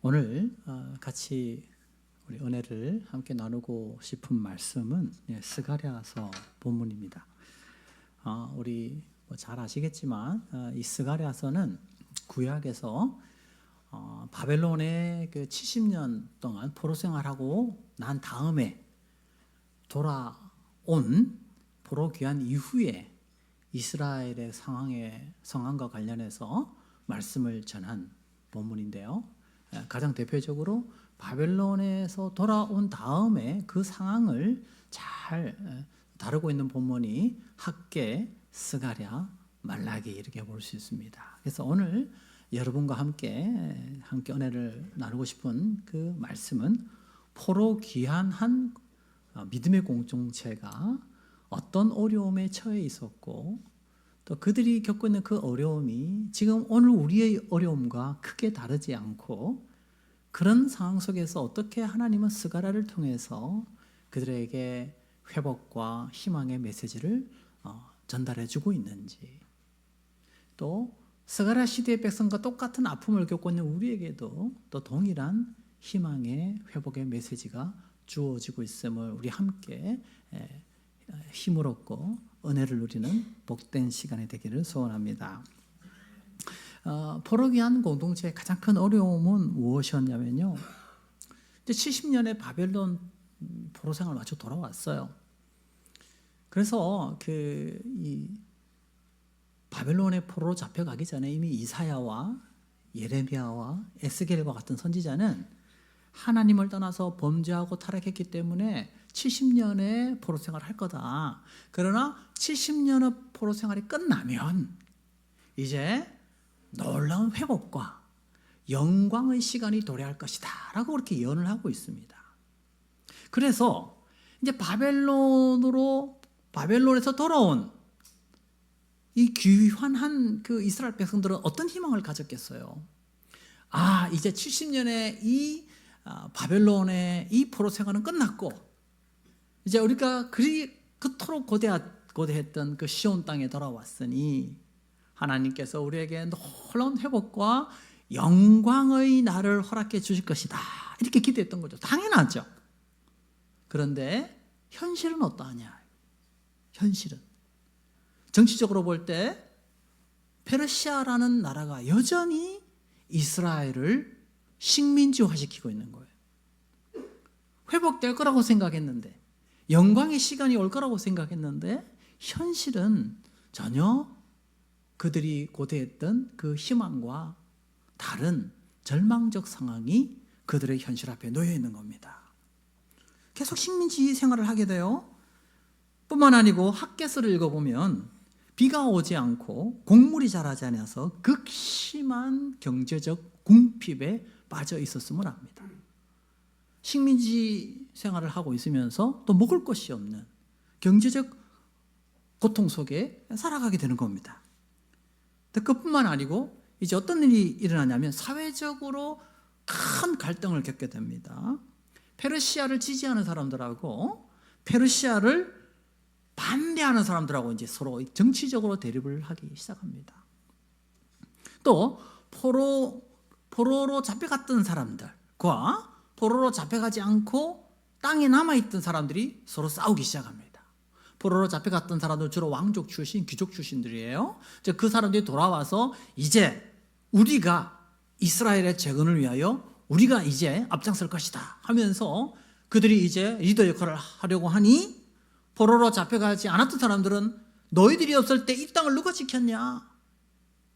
오늘 같이 우리 은혜를 함께 나누고 싶은 말씀은 스가랴서 본문입니다. 우리 잘 아시겠지만 이 스가랴서는 구약에서 바벨론에 그 70년 동안 포로 생활하고 난 다음에 돌아온 포로 귀환 이후에 이스라엘의 상황과 관련해서 말씀을 전한 본문인데요. 가장 대표적으로 바벨론에서 돌아온 다음에 그 상황을 잘 다루고 있는 본문이 학개, 스가랴, 말라기 이렇게 볼 수 있습니다. 그래서 오늘 여러분과 함께 은혜를 나누고 싶은 그 말씀은 포로 귀환한 믿음의 공동체가 어떤 어려움에 처해 있었고 또 그들이 겪고 있는 그 어려움이 지금 오늘 우리의 어려움과 크게 다르지 않고 그런 상황 속에서 어떻게 하나님은 스가랴를 통해서 그들에게 회복과 희망의 메시지를 전달해 주고 있는지, 또 스가랴 시대의 백성과 똑같은 아픔을 겪고 있는 우리에게도 또 동일한 희망의 회복의 메시지가 주어지고 있음을 우리 함께 힘을 얻고 은혜를 누리는 복된 시간이 되기를 소원합니다. 포로 귀환 공동체의 가장 큰 어려움은 무엇이었냐면요, 이제 70년의 바벨론 포로 생활을 마쳐 돌아왔어요. 그래서 이 바벨론의 포로로 잡혀가기 전에 이미 이사야와 예레미야와 에스겔과 같은 선지자는 하나님을 떠나서 범죄하고 타락했기 때문에 70년의 포로 생활을 할 거다. 그러나 70년의 포로 생활이 끝나면 이제 놀라운 회복과 영광의 시간이 도래할 것이다 라고 그렇게 예언을 하고 있습니다. 그래서 이제 바벨론에서 돌아온 이 귀환한 그 이스라엘 백성들은 어떤 희망을 가졌겠어요? 이제 70년의 이 바벨론의 이 포로 생활은 끝났고 이제 우리가 그토록 고대했던 그 시온 땅에 돌아왔으니 하나님께서 우리에게 놀라운 회복과 영광의 날을 허락해 주실 것이다 이렇게 기대했던 거죠. 당연하죠. 그런데 현실은 어떠하냐? 현실은 정치적으로 볼 때 페르시아라는 나라가 여전히 이스라엘을 식민지화시키고 있는 거예요. 회복될 거라고 생각했는데, 영광의 시간이 올 거라고 생각했는데 현실은 전혀 그들이 고대했던 그 희망과 다른 절망적 상황이 그들의 현실 앞에 놓여 있는 겁니다. 계속 식민지 생활을 하게 돼요. 뿐만 아니고 학개서를 읽어보면 비가 오지 않고 곡물이 자라지 않아서 극심한 경제적 궁핍에 빠져 있었음을 압니다. 식민지 생활을 하고 있으면서 또 먹을 것이 없는 경제적 고통 속에 살아가게 되는 겁니다. 그뿐만 아니고 이제 어떤 일이 일어나냐면 사회적으로 큰 갈등을 겪게 됩니다. 페르시아를 지지하는 사람들하고 페르시아를 반대하는 사람들하고 이제 서로 정치적으로 대립을 하기 시작합니다. 또 포로로 잡혀갔던 사람들과 포로로 잡혀가지 않고 땅에 남아있던 사람들이 서로 싸우기 시작합니다. 포로로 잡혀갔던 사람들은 주로 왕족 출신, 귀족 출신들이에요. 그 사람들이 돌아와서 이제 우리가 이스라엘의 재건을 위하여 우리가 이제 앞장설 것이다 하면서 그들이 이제 리더 역할을 하려고 하니 포로로 잡혀가지 않았던 사람들은 너희들이 없을 때 이 땅을 누가 지켰냐?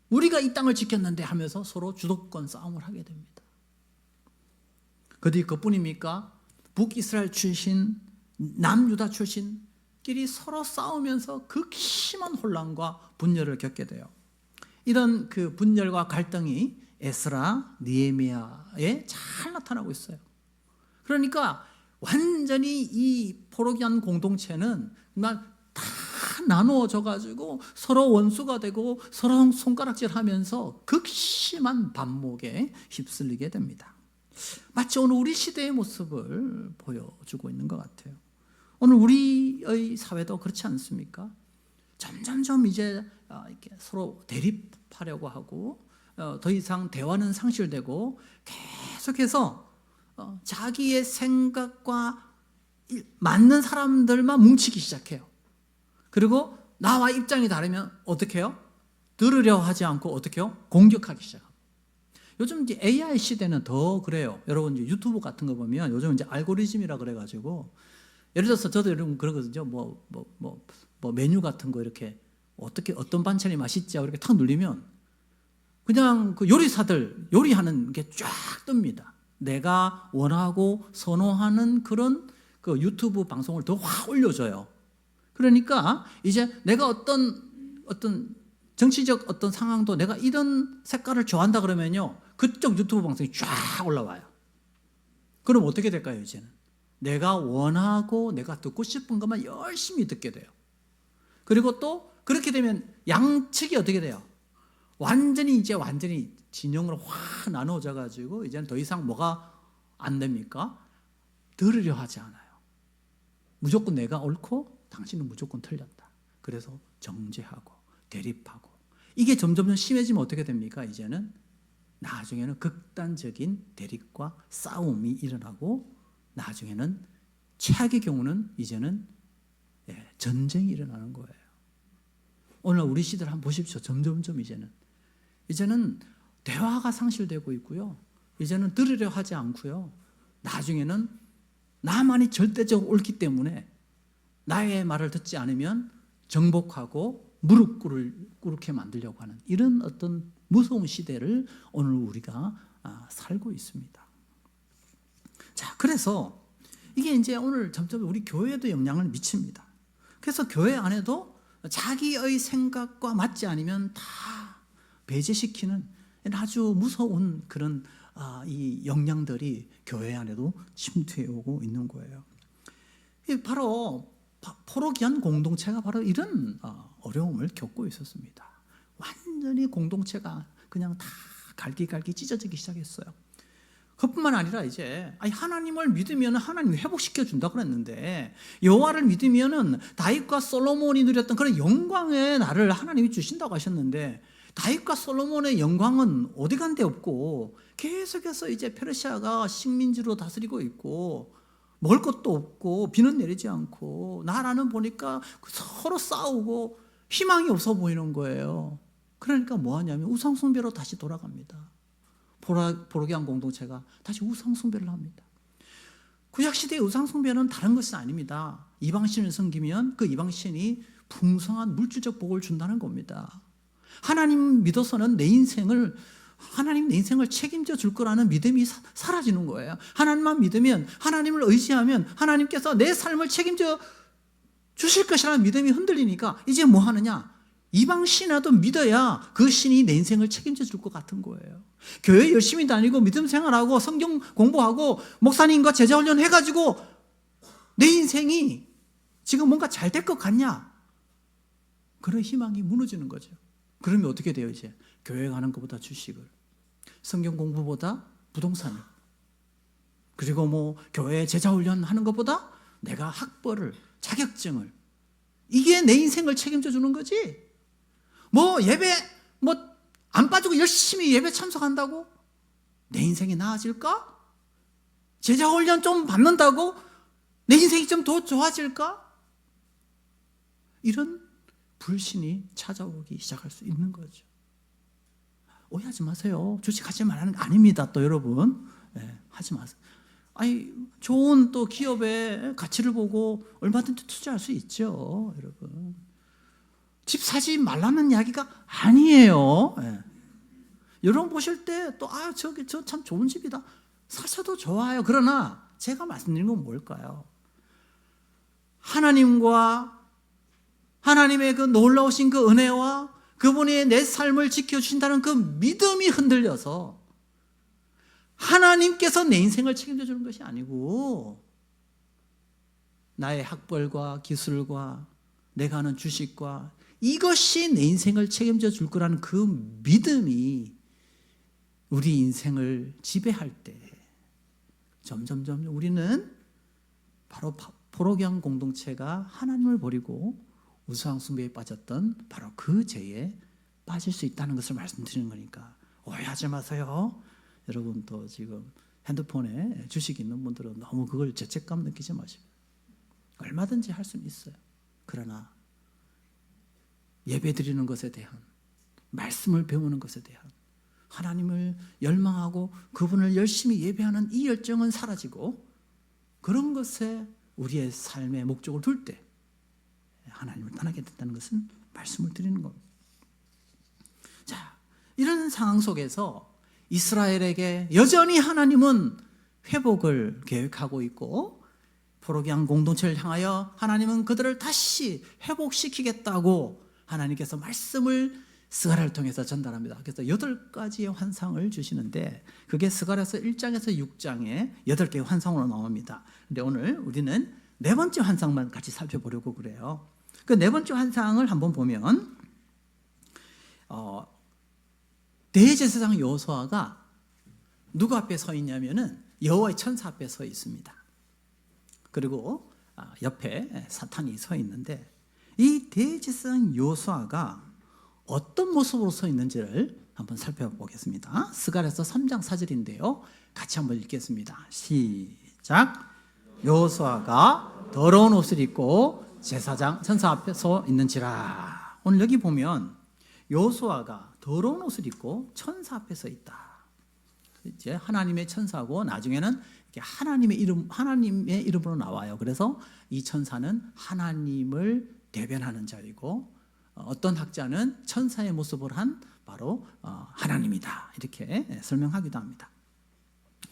우리가 이 땅을 지켰는데 하면서 서로 주도권 싸움을 하게 됩니다. 그뿐입니까? 북이스라엘 출신, 남유다 출신끼리 서로 싸우면서 극심한 혼란과 분열을 겪게 돼요. 이런 그 분열과 갈등이 에스라, 느헤미야에 잘 나타나고 있어요. 그러니까 완전히 이 포로 귀환 공동체는 다 나누어져 가지고 서로 원수가 되고 서로 손가락질하면서 극심한 반목에 휩쓸리게 됩니다. 마치 오늘 우리 시대의 모습을 보여주고 있는 것 같아요. 오늘 우리의 사회도 그렇지 않습니까? 점점점 이제 이렇게 서로 대립하려고 하고 더 이상 대화는 상실되고 계속해서 자기의 생각과 맞는 사람들만 뭉치기 시작해요. 그리고 나와 입장이 다르면 어떻게 해요? 들으려 하지 않고 어떻게 해요? 공격하기 시작합니다. 요즘 이제 AI 시대는 더 그래요. 여러분 이제 유튜브 같은 거 보면 요즘 이제 알고리즘이라 그래가지고 예를 들어서 저도 여러분 그러거든요. 뭐 메뉴 같은 거 이렇게 어떻게 어떤 반찬이 맛있지 이렇게 탁 눌리면 그냥 그 요리사들 요리하는 게 쫙 뜹니다. 내가 원하고 선호하는 그런 그 유튜브 방송을 더 확 올려줘요. 그러니까 이제 내가 어떤 정치적 어떤 상황도 내가 이런 색깔을 좋아한다 그러면요 그쪽 유튜브 방송이 쫙 올라와요. 그럼 어떻게 될까요? 이제는 내가 원하고 내가 듣고 싶은 것만 열심히 듣게 돼요. 그리고 또 그렇게 되면 양측이 어떻게 돼요? 완전히 진영으로 확 나눠져 가지고 이제는 더 이상 뭐가 안 됩니까? 들으려 하지 않아요. 무조건 내가 옳고 당신은 무조건 틀렸다. 그래서 정죄하고 대립하고 이게 점점 심해지면 어떻게 됩니까? 이제는 나중에는 극단적인 대립과 싸움이 일어나고 나중에는 최악의 경우는 이제는 전쟁이 일어나는 거예요. 오늘 우리 시대를 한번 보십시오. 점점점 이제는 대화가 상실되고 있고요. 이제는 들으려 하지 않고요. 나중에는 나만이 절대적으로 옳기 때문에 나의 말을 듣지 않으면 정복하고 무릎 꿇게 만들려고 하는 이런 어떤 무서운 시대를 오늘 우리가 살고 있습니다. 자, 그래서 이게 이제 오늘 점점 우리 교회에도 영향을 미칩니다. 그래서 교회 안에도 자기의 생각과 맞지 않으면 다 배제시키는 아주 무서운 그런 이 영향들이 교회 안에도 침투해 오고 있는 거예요. 바로 포로기한 공동체가 바로 이런 어려움을 겪고 있었습니다. 완전히 공동체가 그냥 다 갈기갈기 찢어지기 시작했어요. 그뿐만 아니라 이제 하나님을 믿으면 하나님이 회복시켜 준다 그랬는데 여호와를 믿으면은 다윗과 솔로몬이 누렸던 그런 영광의 날을 하나님이 주신다고 하셨는데 다윗과 솔로몬의 영광은 어디 간 데 없고 계속해서 이제 페르시아가 식민지로 다스리고 있고 먹을 것도 없고 비는 내리지 않고 나라는 보니까 서로 싸우고 희망이 없어 보이는 거예요. 그러니까 뭐 하냐면 우상숭배로 다시 돌아갑니다. 포로기한 공동체가 다시 우상숭배를 합니다. 구약시대의 우상숭배는 다른 것이 아닙니다. 이방신을 섬기면 그 이방신이 풍성한 물질적 복을 준다는 겁니다. 하나님 믿어서는 하나님 내 인생을 책임져 줄 거라는 믿음이 사라지는 거예요. 하나님만 믿으면, 하나님을 의지하면 하나님께서 내 삶을 책임져 주실 것이라는 믿음이 흔들리니까 이제 뭐 하느냐? 이방 신화도 믿어야 그 신이 내 인생을 책임져 줄 것 같은 거예요. 교회 열심히 다니고 믿음 생활하고 성경 공부하고 목사님과 제자 훈련 해가지고 내 인생이 지금 뭔가 잘 될 것 같냐? 그런 희망이 무너지는 거죠. 그러면 어떻게 돼요? 이제 교회 가는 것보다 주식을, 성경 공부보다 부동산을, 그리고 뭐 교회 제자 훈련 하는 것보다 내가 학벌을, 자격증을, 이게 내 인생을 책임져 주는 거지. 뭐 예배 안 빠지고 열심히 예배 참석한다고 내 인생이 나아질까? 제자 훈련 좀 받는다고 내 인생이 좀 더 좋아질까? 이런 불신이 찾아오기 시작할 수 있는 거죠. 오해하지 마세요. 주식하지 말라는 거 아닙니다. 또 여러분, 하지 마세요. 좋은 또 기업의 가치를 보고 얼마든지 투자할 수 있죠, 여러분. 집 사지 말라는 이야기가 아니에요. 여러분 보실 때 또 저 참 좋은 집이다. 사셔도 좋아요. 그러나 제가 말씀드린 건 뭘까요? 하나님의 그 놀라우신 그 은혜와 그분이 내 삶을 지켜주신다는 그 믿음이 흔들려서 하나님께서 내 인생을 책임져 주는 것이 아니고 나의 학벌과 기술과 내가 하는 주식과 이것이 내 인생을 책임져 줄 거라는 그 믿음이 우리 인생을 지배할 때 점점 우리는 바로 포로기한 공동체가 하나님을 버리고 우상 숭배에 빠졌던 바로 그 죄에 빠질 수 있다는 것을 말씀드리는 거니까 오해하지 마세요. 여러분 또 지금 핸드폰에 주식 있는 분들은 너무 그걸 죄책감 느끼지 마시고 얼마든지 할 수는 있어요. 그러나 예배 드리는 것에 대한, 말씀을 배우는 것에 대한, 하나님을 열망하고 그분을 열심히 예배하는 이 열정은 사라지고 그런 것에 우리의 삶의 목적을 둘 때 하나님을 떠나게 된다는 것은 말씀을 드리는 겁니다. 자, 이런 상황 속에서 이스라엘에게 여전히 하나님은 회복을 계획하고 있고 포로기한 공동체를 향하여 하나님은 그들을 다시 회복시키겠다고 하나님께서 말씀을 스가랴를 통해서 전달합니다. 그래서 8가지의 환상을 주시는데 그게 스가랴서 1장에서 6장에 8개의 환상으로 나옵니다. 근데 오늘 우리는 4번째 환상만 같이 살펴보려고 그래요. 그 4번째 환상을 한번 보면 대제사장 여호수아가 누구 앞에 서 있냐면은 여호와의 천사 앞에 서 있습니다. 그리고 옆에 사탄이 서 있는데 이 대제사장 여호수아가 어떤 모습으로 서 있는지를 한번 살펴보겠습니다. 스가랴서 3장 4절인데요. 같이 한번 읽겠습니다. 시작. 여호수아가 더러운 옷을 입고 제사장 천사 앞에 서 있는지라. 오늘 여기 보면 여호수아가 더러운 옷을 입고 천사 앞에 서 있다. 이제 하나님의 천사고 나중에는 이렇게 하나님의 이름으로 나와요. 그래서 이 천사는 하나님을 대변하는 자리고 어떤 학자는 천사의 모습을 한 바로 하나님이다 이렇게 설명하기도 합니다.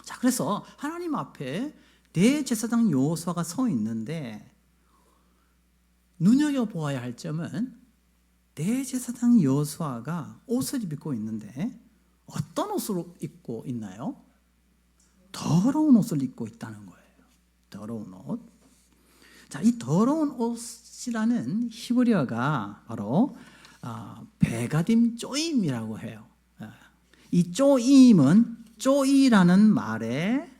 자, 그래서 하나님 앞에 대제사장 여호수아가 서 있는데 눈여겨보아야 할 점은 대제사장 여호수아가 옷을 입고 있는데 어떤 옷을 입고 있나요? 더러운 옷을 입고 있다는 거예요. 더러운 옷. 자, 이 더러운 옷이라는 히브리어가 바로 베가딤 쪼임이라고 해요. 이 쪼임은 쪼이라는 말의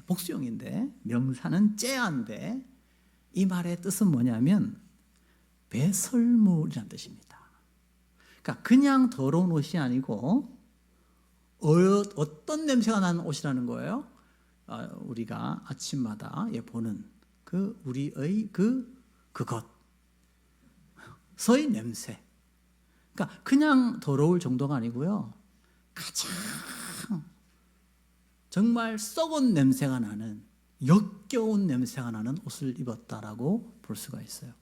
복수형인데 명사는 째한데 이 말의 뜻은 뭐냐면 배설물이라는 뜻입니다. 그러니까 그냥 더러운 옷이 아니고 어떤 냄새가 나는 옷이라는 거예요. 우리가 아침마다 보는 그 우리의 그것 서의 냄새. 그러니까 그냥 더러울 정도가 아니고요. 가장 정말 썩은 냄새가 나는 역겨운 냄새가 나는 옷을 입었다라고 볼 수가 있어요.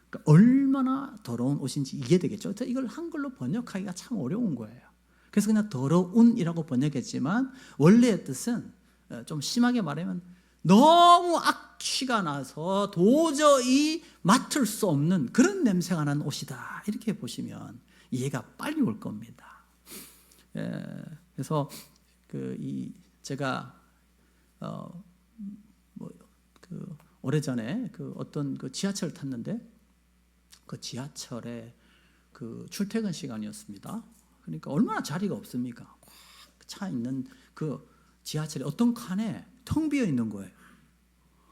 그러니까 얼마나 더러운 옷인지 이해되겠죠. 이걸 한글로 번역하기가 참 어려운 거예요. 그래서 그냥 더러운이라고 번역했지만 원래의 뜻은 좀 심하게 말하면 너무 악취가 나서 도저히 맡을 수 없는 그런 냄새가 나는 옷이다. 이렇게 보시면 이해가 빨리 올 겁니다. 그래서 제가 오래전에 어떤 지하철을 탔는데 그 지하철에 출퇴근 시간이었습니다. 그러니까 얼마나 자리가 없습니까? 꽉 차 있는 그 지하철에 어떤 칸에 텅 비어 있는 거예요.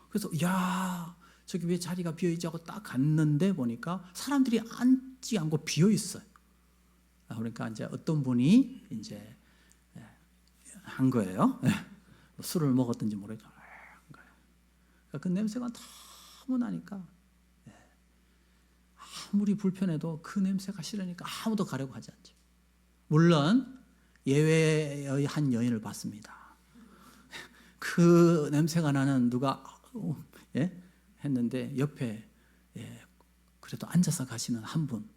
그래서 야, 저기 왜 자리가 비어 있지 하고 딱 갔는데 보니까 사람들이 앉지 않고 비어 있어요. 그러니까 이제 어떤 분이 이제 한 거예요. 술을 먹었든지 모르겠어요. 그 냄새가 너무 나니까 아무리 불편해도 그 냄새가 싫으니까 아무도 가려고 하지 않죠. 물론 예외의 한 여인을 봤습니다. 그 냄새가 나는 누가 했는데 옆에 그래도 앉아서 가시는 한 분,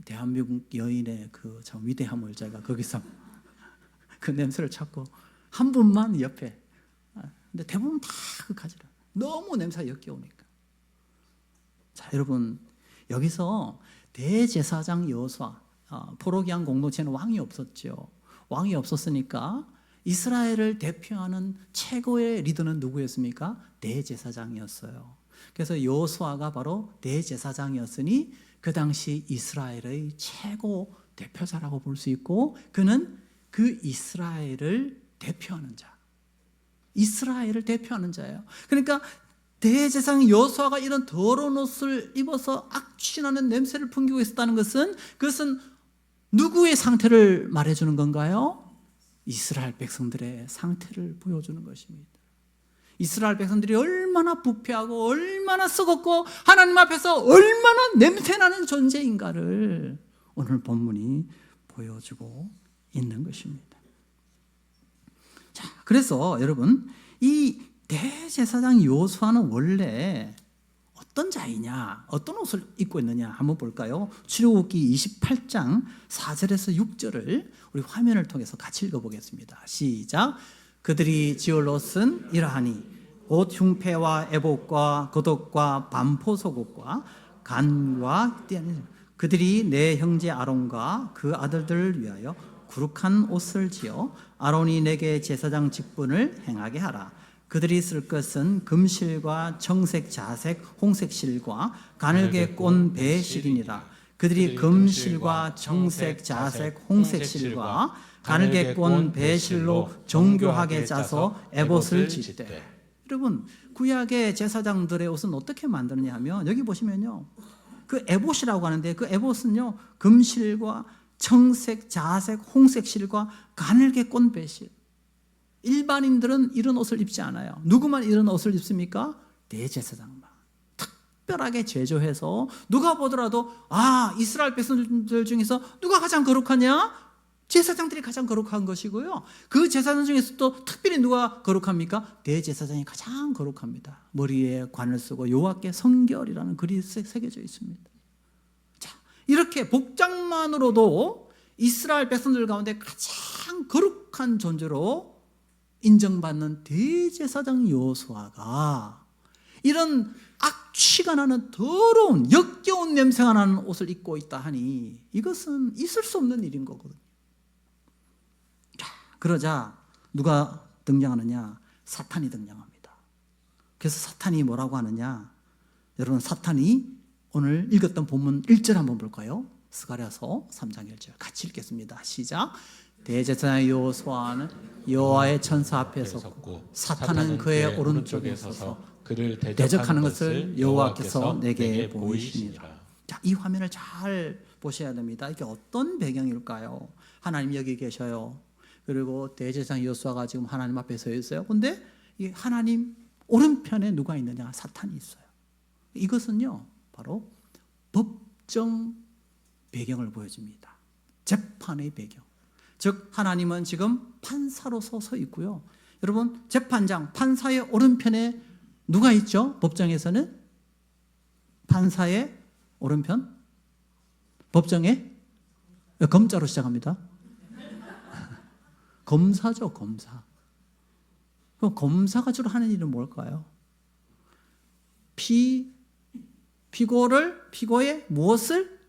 대한민국 여인의 그 참 위대함을 제가 거기서 그 냄새를 찾고 한 분만 옆에. 근데 대부분 다 그 가지라. 너무 냄새가 역겨우니까. 자, 여러분 여기서 대제사장 여호수아 포로기한 공동체는 왕이 없었죠. 왕이 없었으니까 이스라엘을 대표하는 최고의 리더는 누구였습니까? 대제사장이었어요. 그래서 여호수아가 바로 대제사장이었으니 그 당시 이스라엘의 최고 대표자라고 볼 수 있고 그는 그 이스라엘을 대표하는 자. 이스라엘을 대표하는 자예요. 그러니까 대제사장 여호수아가 이런 더러운 옷을 입어서 악취나는 냄새를 풍기고 있었다는 것은 그것은 누구의 상태를 말해주는 건가요? 이스라엘 백성들의 상태를 보여주는 것입니다. 이스라엘 백성들이 얼마나 부패하고 얼마나 썩었고 하나님 앞에서 얼마나 냄새나는 존재인가를 오늘 본문이 보여주고 있는 것입니다. 자, 그래서 여러분, 이 대제사장 여호수아는 원래 어떤 자이냐, 어떤 옷을 입고 있느냐 한번 볼까요? 출애굽기 28장 4절에서 6절을 우리 화면을 통해서 같이 읽어보겠습니다. 시작. 그들이 지을 옷은 이러하니 곧 흉패와 에봇과 겉옷과 반포 속옷과 간과 띠, 그들이 내 형제 아론과 그 아들들을 위하여 거룩한 옷을 지어 아론이 내게 제사장 직분을 행하게 하라. 그들이 쓸 것은 금실과 청색, 자색, 홍색 실과 가늘게 꼰 배실이니라. 그들이 금실과 청색, 자색, 홍색 실과 가늘게 꼰 배실로 정교하게 짜서 에봇을 짓되. 여러분, 구약의 제사장들의 옷은 어떻게 만드느냐 하면 여기 보시면요, 그 에봇이라고 하는데 그 에봇은요 금실과 청색, 자색, 홍색 실과 가늘게 꼰 배실. 일반인들은 이런 옷을 입지 않아요. 누구만 이런 옷을 입습니까? 대제사장만. 특별하게 제조해서 누가 보더라도 이스라엘 백성들 중에서 누가 가장 거룩하냐? 제사장들이 가장 거룩한 것이고요. 그 제사장 중에서 또 특별히 누가 거룩합니까? 대제사장이 가장 거룩합니다. 머리에 관을 쓰고 여호와께 성결이라는 글이 새겨져 있습니다. 자, 이렇게 복장만으로도 이스라엘 백성들 가운데 가장 거룩한 존재로 인정받는 대제사장 여호수아가 이런 악취가 나는 더러운 역겨운 냄새가 나는 옷을 입고 있다 하니 이것은 있을 수 없는 일인 거거든요. 자, 그러자 누가 등장하느냐? 사탄이 등장합니다. 그래서 사탄이 뭐라고 하느냐? 여러분, 사탄이 오늘 읽었던 본문 1절 한번 볼까요? 스가랴서 3장 1절 같이 읽겠습니다. 시작. 대제사장 여호수아는 여호와의 천사 앞에 섰고 사탄은 그의 오른쪽에 서서 그를 대적하는 것을 여호와께서 내게 보이시니라. 자, 이 화면을 잘 보셔야 됩니다. 이게 어떤 배경일까요? 하나님 여기 계셔요. 그리고 대제사장 여호수아가 지금 하나님 앞에 서 있어요. 그런데 이 하나님 오른편에 누가 있느냐? 사탄이 있어요. 이것은요 바로 법정 배경을 보여줍니다. 재판의 배경. 즉 하나님은 지금 판사로서 서 있고요. 여러분, 재판장, 판사의 오른편에 누가 있죠? 법정에서는 판사의 오른편, 법정에 검자로 시작합니다. 검사죠, 검사. 그럼 검사가 주로 하는 일은 뭘까요? 피고의 무엇을?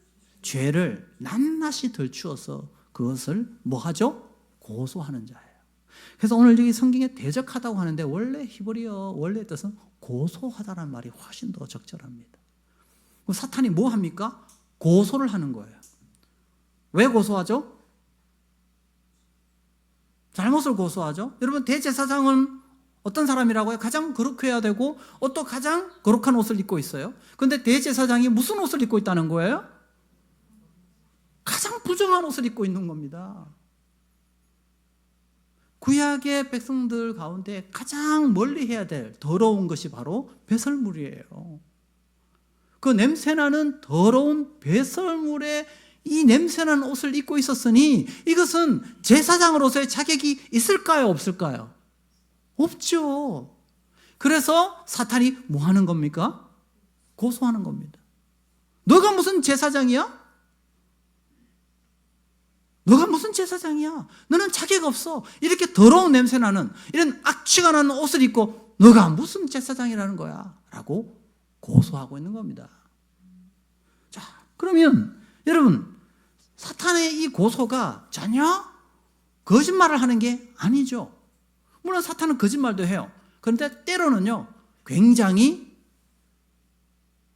죄를 낱낱이 들추어서 그것을 뭐 하죠? 고소하는 자예요. 그래서 오늘 여기 성경에 대적하다고 하는데 원래 히브리어 원래 뜻은 고소하다라는 말이 훨씬 더 적절합니다. 그럼 사탄이 뭐 합니까? 고소를 하는 거예요. 왜 고소하죠? 잘못을 고소하죠. 여러분, 대제사장은 어떤 사람이라고요? 가장 거룩해야 되고 또 가장 거룩한 옷을 입고 있어요. 그런데 대제사장이 무슨 옷을 입고 있다는 거예요? 가장 부정한 옷을 입고 있는 겁니다. 구약의 백성들 가운데 가장 멀리 해야 될 더러운 것이 바로 배설물이에요. 그 냄새나는 더러운 배설물에 이 냄새나는 옷을 입고 있었으니 이것은 제사장으로서의 자격이 있을까요? 없을까요? 없죠. 그래서 사탄이 뭐 하는 겁니까? 고소하는 겁니다. 너가 무슨 제사장이야? 너가 무슨 제사장이야? 너는 자격 없어. 이렇게 더러운 냄새 나는 이런 악취가 나는 옷을 입고 너가 무슨 제사장이라는 거야? 라고 고소하고 있는 겁니다. 자, 그러면 여러분, 사탄의 이 고소가 전혀 거짓말을 하는 게 아니죠. 물론 사탄은 거짓말도 해요. 그런데 때로는요 굉장히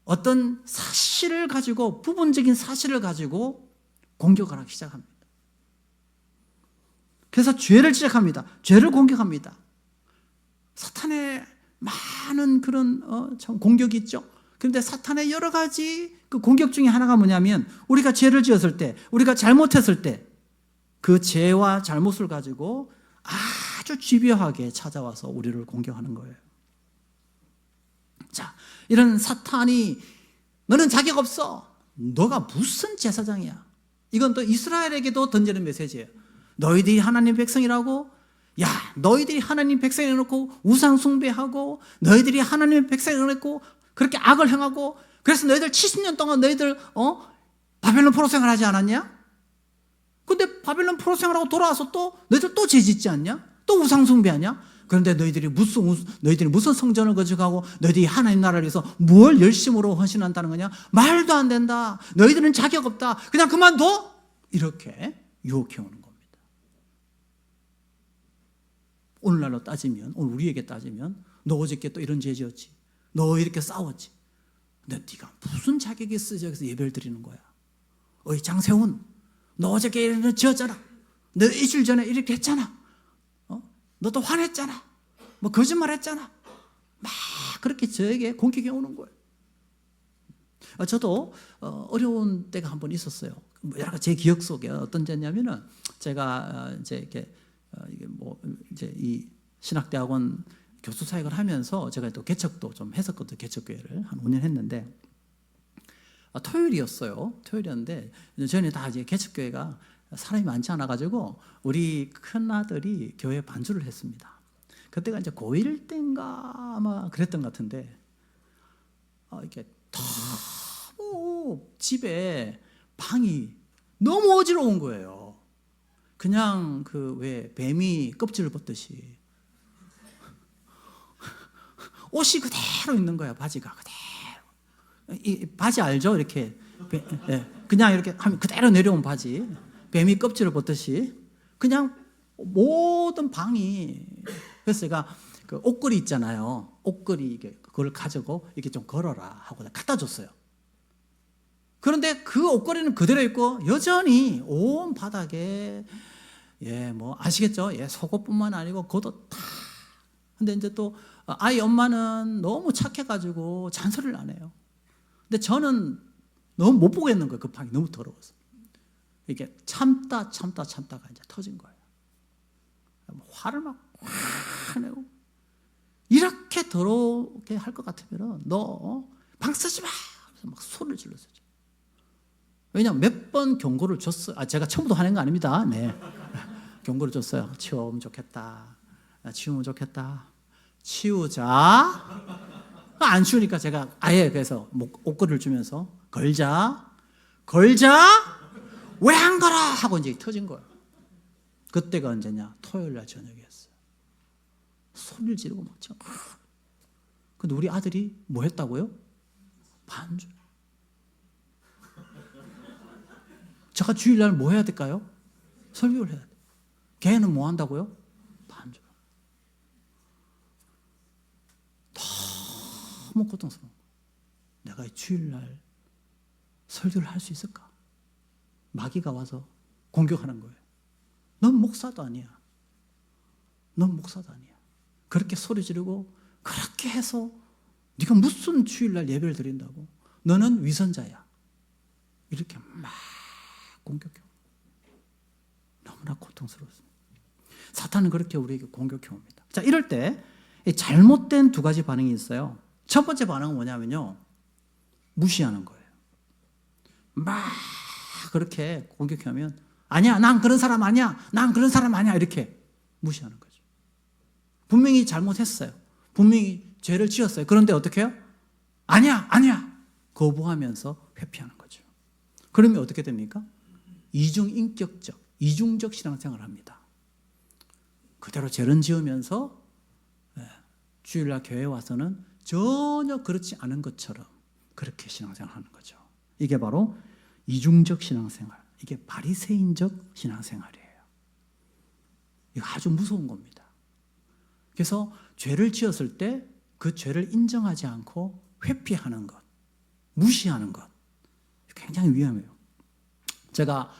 어떤 사실을 가지고, 부분적인 사실을 가지고 공격을 하기 시작합니다. 그래서 죄를 지적합니다. 죄를 공격합니다. 사탄의 많은 그런 참 공격이 있죠. 그런데 사탄의 여러 가지 그 공격 중에 하나가 뭐냐면 우리가 죄를 지었을 때, 우리가 잘못했을 때 그 죄와 잘못을 가지고 아주 집요하게 찾아와서 우리를 공격하는 거예요. 자, 이런 사탄이 너는 자격 없어. 너가 무슨 제사장이야. 이건 또 이스라엘에게도 던지는 메시지예요. 너희들이 하나님 백성이라고? 야, 너희들이 하나님 백성이라고 우상 숭배하고 너희들이 하나님 백성이라고 그렇게 악을 행하고 그래서 너희들 70년 동안 너희들 바벨론 포로 생활하지 않았냐? 근데 바벨론 포로 생활하고 돌아와서 또 너희들 또 죄짓지 않냐? 또 우상 숭배하냐? 그런데 너희들이 무슨 성전을 건축하고 너희들이 하나님 나라를 위해서 뭘 열심으로 헌신한다는 거냐? 말도 안 된다. 너희들은 자격 없다. 그냥 그만둬. 이렇게 유혹해 오는 겁니다. 오늘날로 따지면, 오늘 우리에게 따지면 너 어저께 또 이런 죄 지었지. 너 이렇게 싸웠지. 근데 네가 무슨 자격이 있어 저기서 예배를 드리는 거야. 어이 장세훈, 너 어저께 이런 지었잖아. 너 일주일 전에 이렇게 했잖아. 너도 화냈잖아. 뭐 거짓말했잖아. 막 그렇게 저에게 공격이 오는 거예요. 저도 어려운 때가 한 번 있었어요. 여러 가지 제 기억 속에 어떤 때냐면은 제가 이제 이게 이제 이 신학대학원 교수 사역을 하면서 제가 또 개척도 좀 했었거든요. 개척교회를 한 5년 했는데 토요일이었어요. 토요일이었는데 저희는 다 이제 개척교회가 사람이 많지 않아 가지고 우리 큰 아들이 교회 반주를 했습니다. 그때가 이제 고1 때인가 아마 그랬던 것 같은데 이게 너무 집에 방이 너무 어지러운 거예요. 그냥 그 왜 뱀이 껍질을 벗듯이 옷이 그대로 있는 거야. 바지가 그대로. 이 바지 알죠? 이렇게 그냥 이렇게 하면 그대로 내려온 바지. 뱀이 껍질을 벗듯이 그냥 모든 방이. 그래서 제가 그 옷걸이 있잖아요. 옷걸이 그걸 가지고 이렇게 좀 걸어라 하고 갖다 줬어요. 그런데 그 옷걸이는 그대로 있고 여전히 온 바닥에 뭐 아시겠죠? 속옷뿐만 아니고 겉옷 다. 근데 이제 또 아이 엄마는 너무 착해가지고 잔소리를 안 해요. 근데 저는 너무 못 보겠는 거예요. 그 방이 너무 더러워서. 이게 참다가 이제 터진 거예요. 화를 막 확 내고 이렇게 더럽게 할 것 같으면 너 방 쓰지 마. 그래서 막 소리를 질렀어요. 왜냐하면 몇 번 경고를 줬어요. 제가 처음부터 하는 거 아닙니다. 네. 경고를 줬어요. 치우면 좋겠다. 치우면 좋겠다. 치우자. 안 치우니까 제가 아예 그래서 옷걸이를 주면서 걸자. 왜 안 걸어? 하고 이제 터진 거예요. 그때가 언제냐? 토요일 날 저녁이었어요. 소리를 지르고 막 쳐. 근데 우리 아들이 뭐 했다고요? 반주. 제가 주일날 뭐 해야 될까요? 설교를 해야 돼. 걔는 뭐 한다고요? 반주. 너무 고통스러워. 내가 주일날 설교를 할 수 있을까? 마귀가 와서 공격하는 거예요. 넌 목사도 아니야. 그렇게 소리 지르고 그렇게 해서 네가 무슨 주일날 예배를 드린다고? 너는 위선자야. 이렇게 막 공격해. 너무나 고통스러웠습니다. 사탄은 그렇게 우리에게 공격해 옵니다. 자, 이럴 때 잘못된 두 가지 반응이 있어요. 첫 번째 반응은 뭐냐면요. 무시하는 거예요. 막 그렇게 공격해 오면 아니야, 난 그런 사람 아니야. 이렇게 무시하는 거죠. 분명히 잘못했어요. 분명히 죄를 지었어요. 그런데 어떻게 해요? 아니야. 거부하면서 회피하는 거죠. 그러면 어떻게 됩니까? 이중적 신앙생활을 합니다. 그대로 죄를 지으면서 주일날 교회에 와서는 전혀 그렇지 않은 것처럼 그렇게 신앙생활을 하는 거죠. 이게 바로 이중적 신앙생활. 이게 바리새인적 신앙생활이에요. 이거 아주 무서운 겁니다. 그래서 죄를 지었을 때 그 죄를 인정하지 않고 회피하는 것, 무시하는 것, 굉장히 위험해요. 제가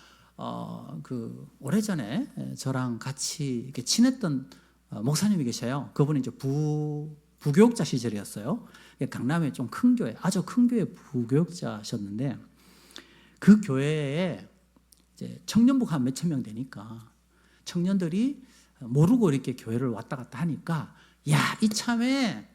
오래전에 저랑 같이 이렇게 친했던 목사님이 계셔요. 그분이 이제 부교육자 시절이었어요. 강남에 좀 큰 교회, 아주 큰 교회 부교육자셨는데 그 교회에 이제 청년부가 한 몇천 명 되니까 청년들이 모르고 이렇게 교회를 왔다 갔다 하니까 야, 이참에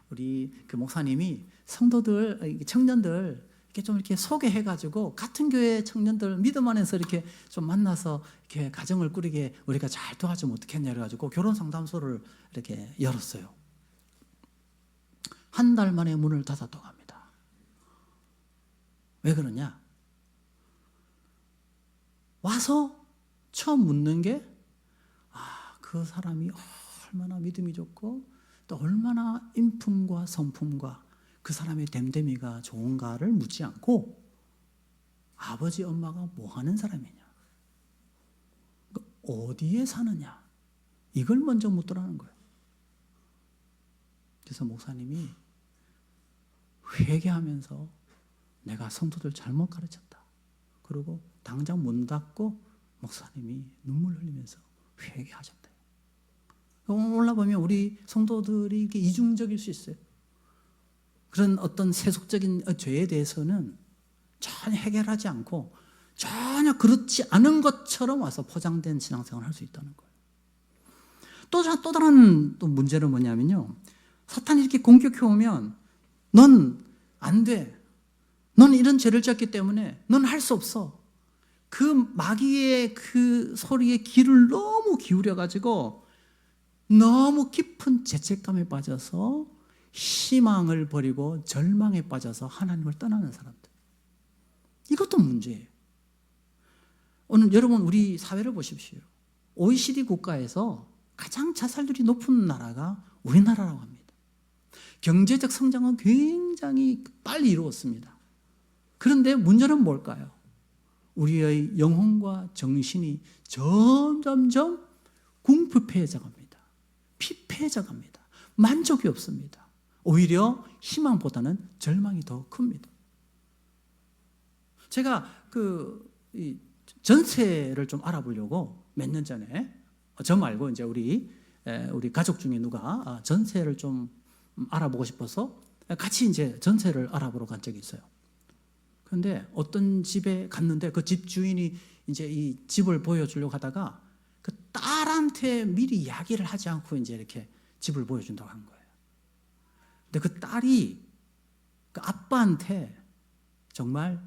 우리 그 목사님이 성도들, 청년들 이렇게 좀 이렇게 소개해가지고 같은 교회 청년들 믿음 안에서 이렇게 좀 만나서 이렇게 가정을 꾸리게 우리가 잘 도와주면 어떻겠냐 해가지고 결혼 상담소를 이렇게 열었어요. 한 달 만에 문을 닫았다고 합니다. 왜 그러냐? 와서 처음 묻는 게 그 사람이 얼마나 믿음이 좋고 또 얼마나 인품과 성품과 그 사람의 됨됨이가 좋은가를 묻지 않고 아버지 엄마가 뭐 하는 사람이냐, 어디에 사느냐, 이걸 먼저 묻더라는 거예요. 그래서 목사님이 회개하면서 내가 성도들 잘못 가르쳤다. 그리고 당장 문 닫고 목사님이 눈물 흘리면서 회개하셨대요. 올라보면 우리 성도들이 이게 이중적일 수 있어요. 그런 어떤 세속적인 죄에 대해서는 전혀 해결하지 않고 전혀 그렇지 않은 것처럼 와서 포장된 신앙생활을 할 수 있다는 거예요. 또 다른 또 문제는 뭐냐면요, 사탄이 이렇게 공격해 오면 넌 안 돼, 넌 이런 죄를 지었기 때문에 넌 할 수 없어. 그 마귀의 그 소리에 귀를 너무 기울여 가지고 너무 깊은 죄책감에 빠져서 희망을 버리고 절망에 빠져서 하나님을 떠나는 사람들, 이것도 문제예요. 오늘 여러분 우리 사회를 보십시오. OECD 국가에서 가장 자살률이 높은 나라가 우리나라라고 합니다. 경제적 성장은 굉장히 빨리 이루었습니다. 그런데 문제는 뭘까요? 우리의 영혼과 정신이 점점점 궁핍해져 갑니다. 피폐해져 갑니다. 만족이 없습니다. 오히려 희망보다는 절망이 더 큽니다. 제가 이 전세를 좀 알아보려고 몇 년 전에 저 말고 이제 우리 가족 중에 누가 전세를 좀 알아보고 싶어서 같이 이제 전세를 알아보러 간 적이 있어요. 그런데 어떤 집에 갔는데 그 집 주인이 이제 이 집을 보여주려고 하다가 그 딸한테 미리 이야기를 하지 않고 이제 이렇게 집을 보여준다고 한 거예요. 근데 그 딸이 그 아빠한테 정말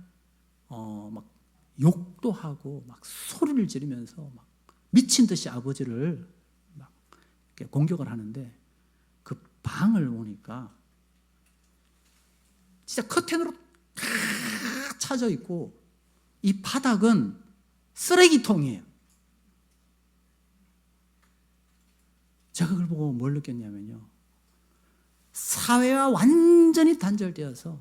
막 욕도 하고 막 소리를 지르면서 막 미친 듯이 아버지를 막 이렇게 공격을 하는데 그 방을 보니까 진짜 커튼으로 다 차져 있고 이 바닥은 쓰레기통이에요. 제가 그걸 보고 뭘 느꼈냐면요, 사회와 완전히 단절되어서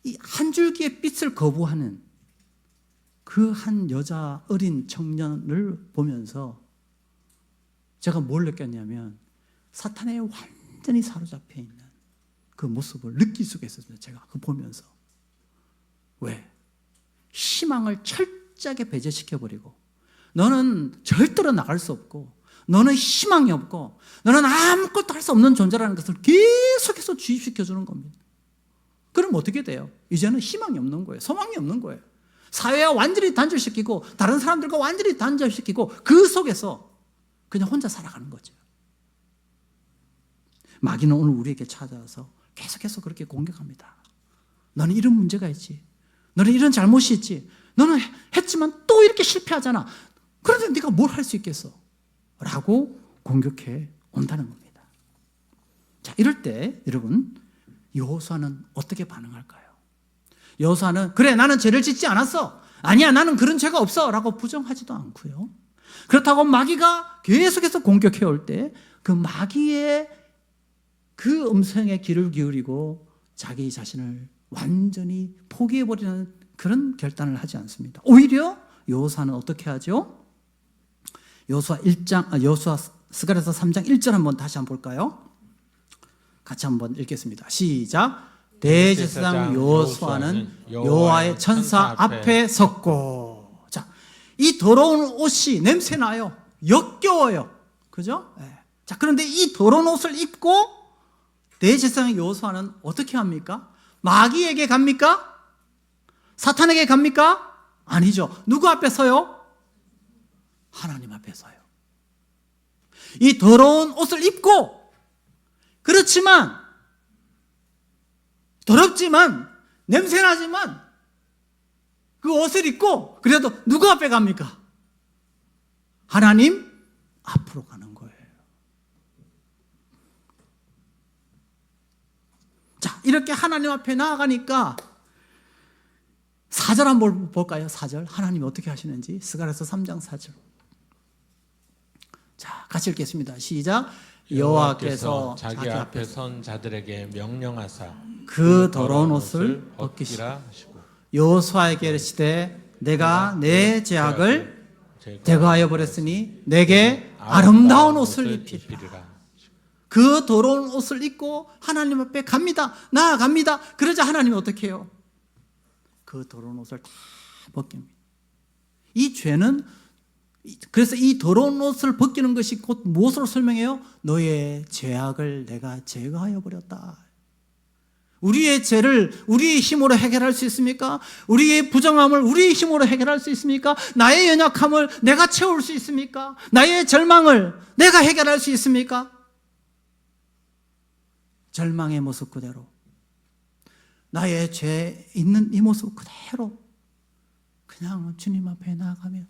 이 한 줄기의 빛을 거부하는 그 한 여자 어린 청년을 보면서 제가 뭘 느꼈냐면 사탄에 완전히 사로잡혀 있는 그 모습을 느낄 수가 있었어요. 제가 그거 보면서. 왜? 희망을 철저하게 배제시켜버리고 너는 절대로 나갈 수 없고 너는 희망이 없고 너는 아무것도 할 수 없는 존재라는 것을 계속해서 주입시켜주는 겁니다. 그럼 어떻게 돼요? 이제는 희망이 없는 거예요. 소망이 없는 거예요. 사회와 완전히 단절시키고 다른 사람들과 완전히 단절시키고 그 속에서 그냥 혼자 살아가는 거죠. 마귀는 오늘 우리에게 찾아와서 계속해서 그렇게 공격합니다. 너는 이런 문제가 있지. 너는 이런 잘못이 있지. 너는 했지만 또 이렇게 실패하잖아. 그런데 네가 뭘 할 수 있겠어? 라고 공격해 온다는 겁니다. 자, 이럴 때 여러분 여호수아는 어떻게 반응할까요? 여호수아는 그래 나는 죄를 짓지 않았어, 아니야 나는 그런 죄가 없어 라고 부정하지도 않고요. 그렇다고 마귀가 계속해서 공격해 올 때 그 마귀의 그 음성에 귀를 기울이고 자기 자신을 완전히 포기해버리는 그런 결단을 하지 않습니다. 오히려 여호수아는 어떻게 하죠? 스가랴서 3장 1절 한번 다시 한번 볼까요? 같이 한번 읽겠습니다. 시작. 대제사장 여호수아는 여호와의 천사 앞에 섰고. 자, 이 더러운 옷이 냄새 나요. 역겨워요. 그죠? 네. 자, 그런데 이 더러운 옷을 입고 대제사장 여호수아는 어떻게 합니까? 마귀에게 갑니까? 사탄에게 갑니까? 아니죠. 누구 앞에 서요? 하나님 앞에 서요. 이 더러운 옷을 입고, 그렇지만 더럽지만 냄새나지만 그 옷을 입고 그래도 누구 앞에 갑니까? 하나님 앞으로 가는 거예요. 자, 이렇게 하나님 앞에 나아가니까 4절 한번 볼까요? 4절. 하나님이 어떻게 하시는지. 스가랴서 3장 4절. 자, 같이 읽겠습니다. 시작. 여호와께서 자기 앞에 선 자들에게 명령하사 그 더러운 옷을 벗기시라 하시고 여호수아에게 이르시되 내가 내 죄악을 제거하여 버렸으니 내게 아름다운 옷을 입히리라. 그 더러운 옷을 입고 하나님 앞에 갑니다. 나아갑니다. 그러자 하나님이 어떻게 해요? 그 더러운 옷을 다 벗깁니다. 이 죄는, 그래서 이 더러운 옷을 벗기는 것이 곧 무엇으로 설명해요? 너의 죄악을 내가 제거하여 버렸다. 우리의 죄를 우리의 힘으로 해결할 수 있습니까? 우리의 부정함을 우리의 힘으로 해결할 수 있습니까? 나의 연약함을 내가 채울 수 있습니까? 나의 절망을 내가 해결할 수 있습니까? 절망의 모습 그대로, 나의 죄 있는 이 모습 그대로 그냥 주님 앞에 나아가면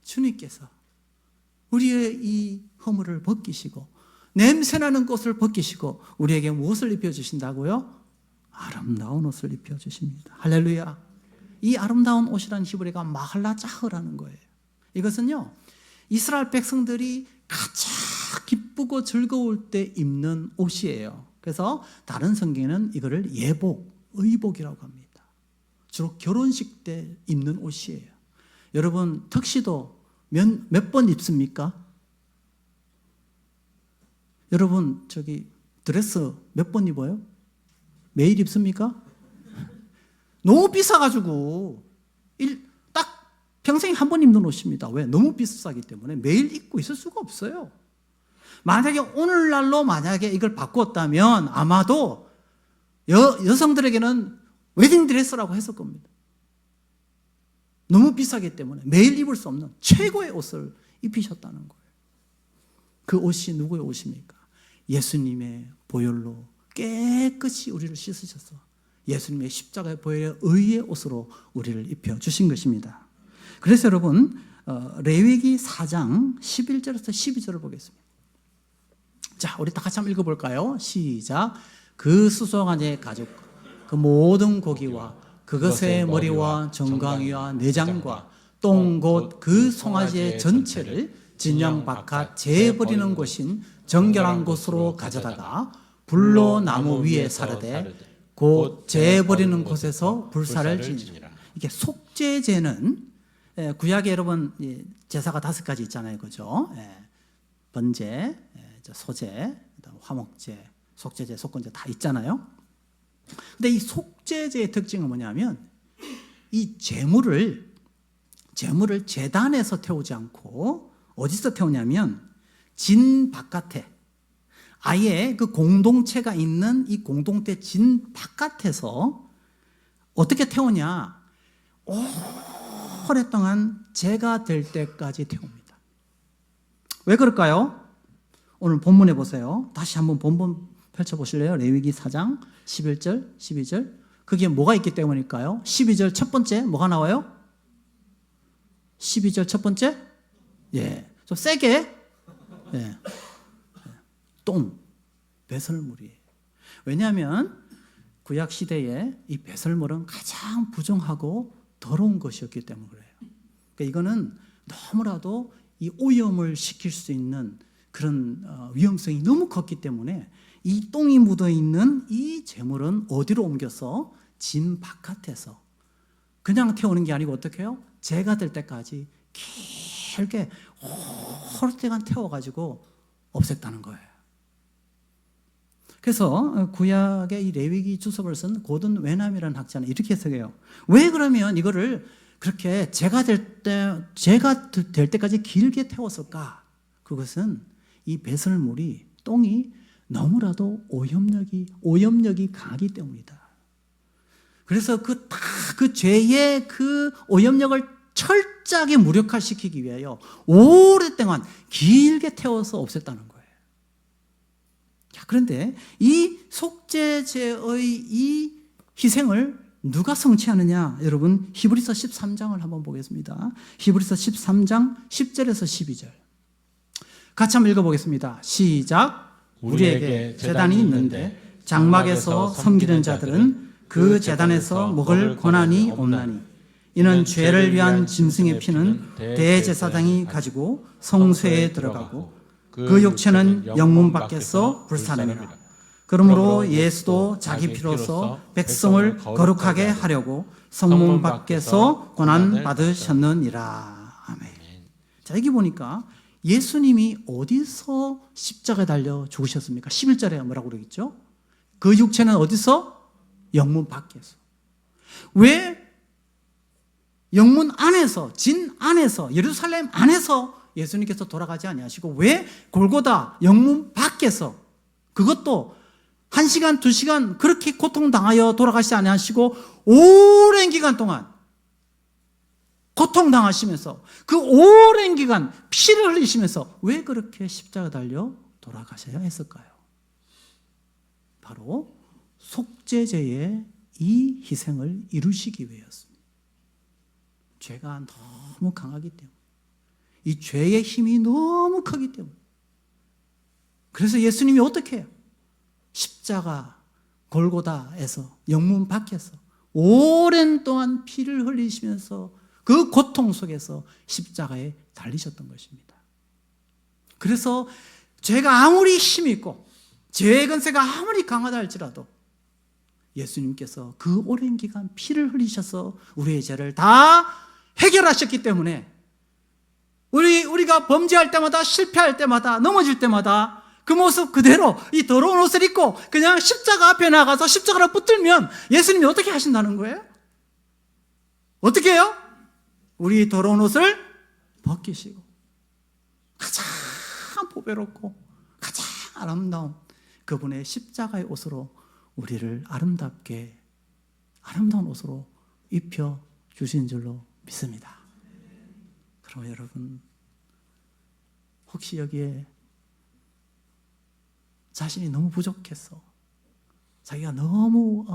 주님께서 우리의 이 허물을 벗기시고 냄새나는 것을 벗기시고 우리에게 무엇을 입혀주신다고요? 아름다운 옷을 입혀주십니다. 할렐루야. 이 아름다운 옷이라는 히브리가 마할라자흐라는 거예요. 이것은요, 이스라엘 백성들이 가장 기쁘고 즐거울 때 입는 옷이에요. 그래서 다른 성경에는 이거를 예복, 의복이라고 합니다. 주로 결혼식 때 입는 옷이에요. 여러분, 턱시도 몇 번 입습니까? 여러분, 저기 드레스 몇 번 입어요? 매일 입습니까? 너무 비싸가지고 딱 평생에 한 번 입는 옷입니다. 왜? 너무 비싸기 때문에 매일 입고 있을 수가 없어요. 만약에 오늘날로 만약에 이걸 바꿨다면 아마도 여성들에게는 웨딩드레스라고 했을 겁니다. 너무 비싸기 때문에 매일 입을 수 없는 최고의 옷을 입히셨다는 거예요. 그 옷이 누구의 옷입니까? 예수님의 보혈로 깨끗이 우리를 씻으셔서 예수님의 십자가의 보혈의 의의 옷으로 우리를 입혀주신 것입니다. 그래서 여러분, 레위기 4장 11절에서 12절을 보겠습니다. 자, 우리 다 같이 한번 읽어볼까요? 시작. 그 수송아지의 가죽, 그 모든 고기와 그것의 머리와 정강이와 내장과 똥 곧 그 송아지의 전체를 진영 바깥 재버리는 곳인 정결한 곳으로 가져다가 불로 나무 위에 사르되 곧 재버리는 곳에서 불사를 지니라. 이게 속죄제는 구약에 여러분 제사가 5가지 있잖아요, 그죠? 번제, 소제, 화목제, 속죄제, 속건제 다 있잖아요. 근데 이 속죄제의 특징은 뭐냐면 이 제물을 제단에서 태우지 않고 어디서 태우냐면 진 바깥에, 아예 그 공동체가 있는 이 공동체 진 바깥에서 어떻게 태우냐? 오랫동안 제가 될 때까지 태웁니다. 왜 그럴까요? 오늘 본문에 보세요. 다시 한번 본문 펼쳐보실래요? 레위기 4장 11절, 12절. 그게 뭐가 있기 때문일까요? 12절 첫 번째 뭐가 나와요? 12절 첫 번째? 예, 좀 세게. 예. 똥, 배설물이에요. 왜냐하면 구약 시대에 이 배설물은 가장 부정하고 더러운 것이었기 때문에 그래요. 그러니까 이거는 너무나도 이 오염을 시킬 수 있는 그런 위험성이 너무 컸기 때문에 이 똥이 묻어있는 이 제물은 어디로 옮겨서 진 바깥에서 그냥 태우는 게 아니고 어떻게 해요? 제가 될 때까지 길게 오랫동안 태워가지고 없앴다는 거예요. 그래서 구약의 이 레위기 주석을 쓴 고든 웨남이라는 학자는 이렇게 해석해요. 왜 그러면 이거를 그렇게 제가 될 때까지 길게 태웠을까? 그것은 이 배설물이, 똥이 너무나도 오염력이 강하기 때문이다. 그래서 그 죄의 그 오염력을 철저하게 무력화시키기 위하여 오랫동안 길게 태워서 없앴다는 거예요. 자, 그런데 이 속죄제의 이 희생을 누가 성취하느냐? 여러분, 히브리서 13장을 한번 보겠습니다. 히브리서 13장 10절에서 12절. 같이 한번 읽어보겠습니다. 시작. 우리에게 제단이 있는데 장막에서 섬기는 자들은 그 제단에서 먹을 권한이 없나니 이는 죄를 위한 짐승의 피는 대제사장이 가지고 성소에 들어가고 그 육체는 영문 밖에서 불사름이라. 그러므로 예수도 자기 피로서 백성을 거룩하게 하려고 성문 밖에서 고난 받으셨느니라. 아멘. 자, 여기 보니까 예수님이 어디서 십자가에 달려 죽으셨습니까? 11절에 뭐라고 그러겠죠? 그 육체는 어디서? 영문 밖에서. 왜 영문 안에서, 진 안에서, 예루살렘 안에서 예수님께서 돌아가지 아니하시고 왜 골고다 영문 밖에서, 그것도 1시간, 2시간 그렇게 고통당하여 돌아가시지 아니하시고 오랜 기간 동안 고통당하시면서 그 오랜 기간 피를 흘리시면서 왜 그렇게 십자가 달려 돌아가셔야 했을까요? 바로 속죄제의 이 희생을 이루시기 위해였습니다. 죄가 너무 강하기 때문에, 이 죄의 힘이 너무 크기 때문에. 그래서 예수님이 어떻게 해요? 십자가 골고다에서 영문 밖에서 오랜 동안 피를 흘리시면서 그 고통 속에서 십자가에 달리셨던 것입니다. 그래서 죄가 아무리 힘이 있고 죄의 근세가 아무리 강하다 할지라도 예수님께서 그 오랜 기간 피를 흘리셔서 우리의 죄를 다 해결하셨기 때문에 우리가 범죄할 때마다, 실패할 때마다, 넘어질 때마다 그 모습 그대로 이 더러운 옷을 입고 그냥 십자가 앞에 나가서 십자가를 붙들면 예수님이 어떻게 하신다는 거예요? 어떻게 해요? 우리 더러운 옷을 벗기시고 가장 보배롭고 가장 아름다운 그분의 십자가의 옷으로 우리를 아름다운 옷으로 입혀 주신 줄로 믿습니다. 그럼 여러분, 혹시 여기에 자신이 너무 부족해서 자기가 너무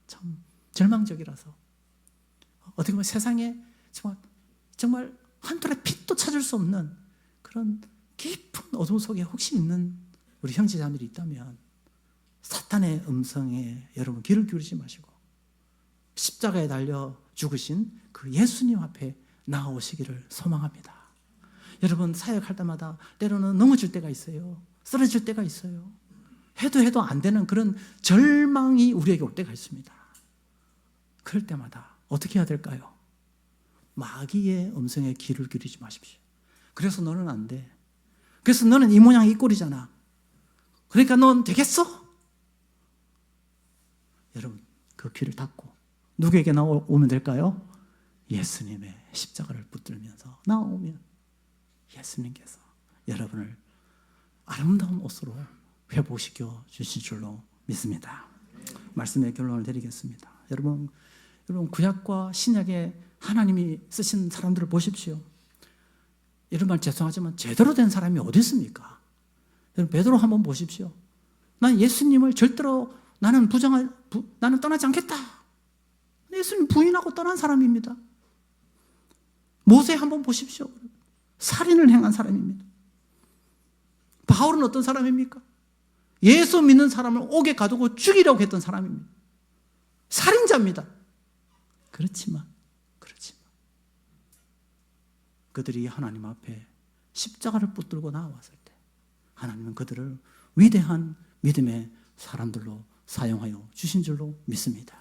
참 절망적이라서 어떻게 보면 세상에 정말 한 톨의 빛도 찾을 수 없는 그런 깊은 어둠 속에 혹시 있는 우리 형제자매들이 있다면 사탄의 음성에 여러분 귀를 기울이지 마시고 십자가에 달려 죽으신 그 예수님 앞에 나아오시기를 소망합니다. 여러분, 사역할 때마다 때로는 넘어질 때가 있어요. 쓰러질 때가 있어요. 해도 안 되는 그런 절망이 우리에게 올 때가 있습니다. 그럴 때마다 어떻게 해야 될까요? 마귀의 음성에 귀를 기울이지 마십시오. 그래서 너는 안 돼. 그래서 너는 이 모양 이 꼴이잖아. 그러니까 넌 되겠어? 여러분, 그 귀를 닫고 누구에게 나오면 될까요? 예수님의 십자가를 붙들면서 나오면 예수님께서 여러분을 아름다운 옷으로 회복시켜 주실 줄로 믿습니다. 말씀의 결론을 드리겠습니다. 여러분 구약과 신약에 하나님이 쓰신 사람들을 보십시오. 이런 말 죄송하지만 제대로 된 사람이 어디 있습니까? 여러분, 베드로 한번 보십시오. 난 예수님을 절대로 나는 떠나지 않겠다. 예수님 부인하고 떠난 사람입니다. 모세 한번 보십시오. 살인을 행한 사람입니다. 바울은 어떤 사람입니까? 예수 믿는 사람을 옥에 가두고 죽이려고 했던 사람입니다. 살인자입니다. 그렇지만 그들이 하나님 앞에 십자가를 붙들고 나왔을 때 하나님은 그들을 위대한 믿음의 사람들로 사용하여 주신 줄로 믿습니다.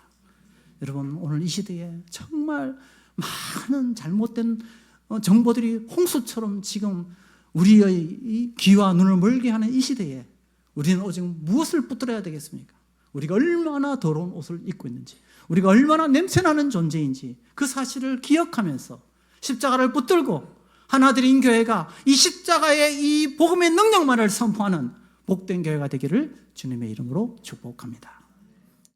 여러분, 오늘 이 시대에 정말 많은 잘못된 정보들이 홍수처럼 지금 우리의 귀와 눈을 멀게 하는 이 시대에 우리는 오직 무엇을 붙들어야 되겠습니까? 우리가 얼마나 더러운 옷을 입고 있는지, 우리가 얼마나 냄새나는 존재인지 그 사실을 기억하면서 십자가를 붙들고 하나들인 교회가 이 십자가의 이 복음의 능력만을 선포하는 복된 교회가 되기를 주님의 이름으로 축복합니다.